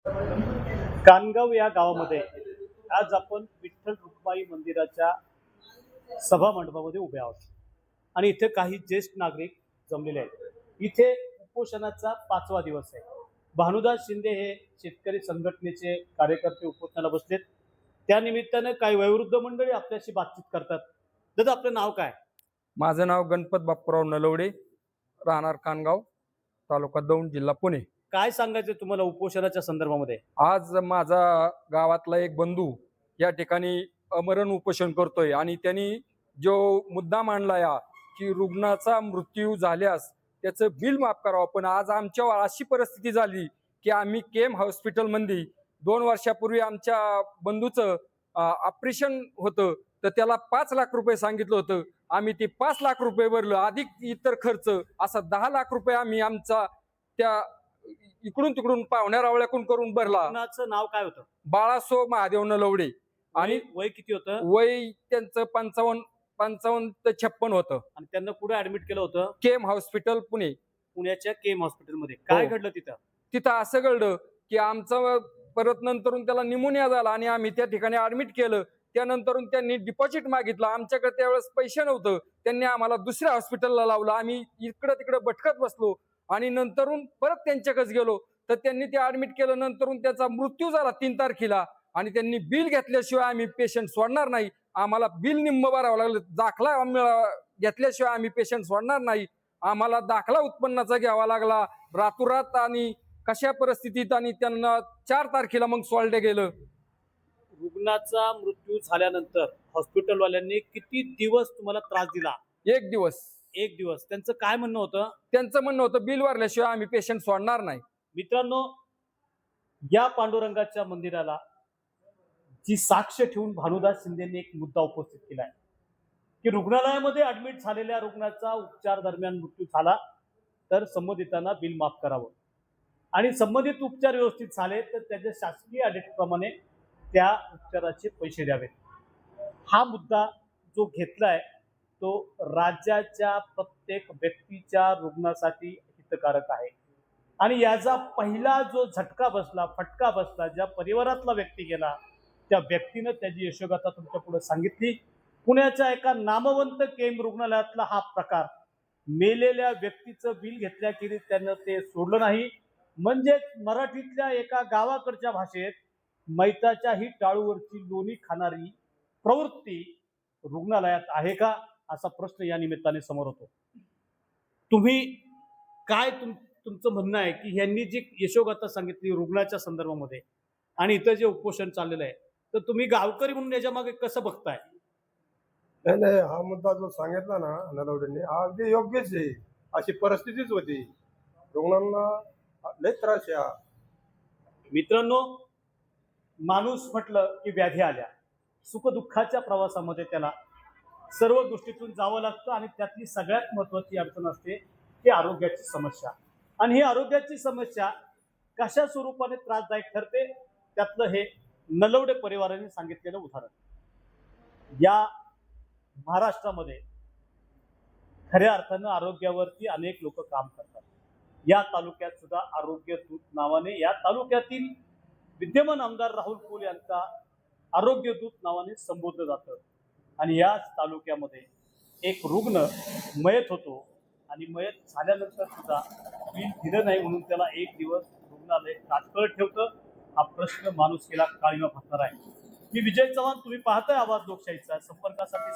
कानगाव या गावामध्ये आज आपण विठ्ठल रुक्माई मंदिराच्या सभा मंडपामध्ये उभे आहोत आणि इथे काही ज्येष्ठ नागरिक जमलेले आहेत। इथे उपोषणाचा 5वा दिवस आहे। भानुदास शिंदे हे शेतकरी संघटनेचे कार्यकर्ते उपोषणाला बसलेत। त्या निमित्ताने काही वयोवृद्ध मंडळी आपल्याशी बातचीत करतात। दादा, आपलं नाव काय? माझं नाव गणपत बाप्पूराव नलवडे, राहणार कानगाव, तालुका दौंड, जिल्हा पुणे। काय सांगायचं तुम्हाला उपोषणाच्या संदर्भामध्ये? आज माझा गावातला एक बंधू या ठिकाणी अमरण उपोषण करतोय आणि त्यांनी जो मुद्दा मांडला या की रुग्णाचा मृत्यू झाल्यास त्याचं बिल माफ करावं, पण आज आमच्यावर अशी परिस्थिती झाली की आम्ही केम हॉस्पिटलमध्ये 2 वर्षापूर्वी आमच्या बंधूचं ऑपरेशन होतं, तर त्याला 5 लाख रुपये सांगितलं होतं। आम्ही ते 5 लाख रुपये भरलं, अधिक इतर खर्च असा 10 लाख रुपये आम्ही आमचा त्या इकडून तिकडून पाहुण्या रावळ्याकडून करून भरला। रुग्णाचं नाव काय होतं? बाळासो महादेव नलवडे। आणि वय किती होतं? वय त्यांचं 55 ते 56 होतं आणि त्यांना कुठे ऍडमिट केलं होतं? केम हॉस्पिटल पुणे। पुण्याच्या केम हॉस्पिटलमध्ये काय घडलं तिथं? तिथं असं घडलं की आमचं परत नंतरून त्याला निमोनिया झाला आणि आम्ही त्या ठिकाणी ऍडमिट केलं। त्यानंतरून त्यांनी डिपॉझिट मागितलं, आमच्याकडे त्यावेळेस पैसे नव्हतं। त्यांनी आम्हाला दुसऱ्या हॉस्पिटलला लावलं, आम्ही इकडं तिकडं भटकत बसलो आणि नंतरून परत त्यांच्याकडे गेलो, तर त्यांनी ते ऍडमिट केलं। नंतरून त्याचा मृत्यू झाला 3 तारखेला आणि त्यांनी बिल घेतल्याशिवाय आम्ही पेशंट सोडणार नाही। आम्हाला बिल निम्म भरावं लागलं, दाखला घेतल्याशिवाय आम्ही पेशंट सोडणार नाही। आम्हाला दाखला उत्पन्नाचा घ्यावा लागला रातोरात आणि कशा परिस्थितीत, आणि त्यांना 4 तारखेला मग सोडलं गेलं। रुग्णाचा मृत्यू झाल्यानंतर हॉस्पिटलवाल्यांनी किती दिवस तुम्हाला त्रास दिला? 1 दिवस। 1 दिवस। त्यांचं काय म्हणणं होतं? त्यांचं म्हणणं होतं बिल भरल्याशिवाय आम्ही पेशंट सोडणार नाही। मित्रांनो, या पांडुरंगाच्या मंदिराला जी साक्ष ठेवून भानुदास शिंदेने एक मुद्दा उपस्थित केला आहे की रुग्णालयामध्ये ऍडमिट झालेल्या रुग्णाचा उपचार दरम्यान मृत्यू झाला तर संबंधितांना बिल माफ करावं आणि संबंधित उपचार व्यवस्थित झाले तर त्याच्या शासकीय ऑडिटप्रमाणे त्या उपचाराचे पैसे द्यावेत। हा मुद्दा जो घेतलाय तो राज्याच्या प्रत्येक व्यक्तीच्या रुग्णासाठी हितकारक आहे आणि याचा पहिला जो झटका बसला, फटका बसला, ज्या परिवारातला व्यक्ती गेला त्या व्यक्तीनं त्याची यशोगाथा तुमच्या पुढे सांगितली। पुण्याच्या एका नामवंत केम रुग्णालयातला हा प्रकार, मेलेल्या व्यक्तीचं बिल घेतल्याखेरीज त्यानं ते सोडलं नाही। म्हणजेच मराठीतल्या एका गावाकडच्या भाषेत मैताच्या ही टाळूवरची लोणी खाणारी प्रवृत्ती रुग्णालयात आहे का, असा प्रश्न या निमित्ताने समोर होतो। तुम्ही काय तुमचं म्हणणं आहे की यांनी जी यशोगाथा सांगितली रुग्णाच्या संदर्भामध्ये आणि इथं जे उपोषण चाललेलं आहे, तर तुम्ही गावकरी म्हणून याच्या मागे कसं बघताय? नाही, हा मुद्दा जो सांगितला ना नलवडेंनी, हा अगदी योग्यच आहे। अशी परिस्थितीच होती, रुग्णांना लय त्रास आहे। मित्रांनो, माणूस म्हटलं की व्याधी आल्या, सुखदुःखाच्या प्रवासामध्ये त्याला सर्व गोष्टीतून जावं लागतं आणि त्यातली सगळ्यात महत्त्वाची अडचण असते ती आरोग्याची समस्या। आणि ही आरोग्याची समस्या कशा स्वरूपाने त्रासदायक ठरते त्यातलं हे नलवडे परिवाराने सांगितलेलं उदाहरण। या महाराष्ट्रामध्ये खऱ्या अर्थानं आरोग्यावरती अनेक लोक काम करतात। या तालुक्यात सुद्धा आरोग्य दूत नावाने या तालुक्यातील विद्यमान आमदार राहुल कुल यांचा आरोग्य दूत नावाने संबोधलं जातं आणि याच तालुक्यामध्ये एक रुग्ण मयत होतो आणि मयत झाल्यानंतर सुद्धा बिल दिलं नाही म्हणून त्याला 1 दिवस रुग्णालय तात्काळ ठेवतं। हा प्रश्न माणुसकीला काळीमा फासणार आहे। मी विजय चव्हाण, तुम्ही पाहताय आवाज लोकशाहीचा। संपर्कासाठी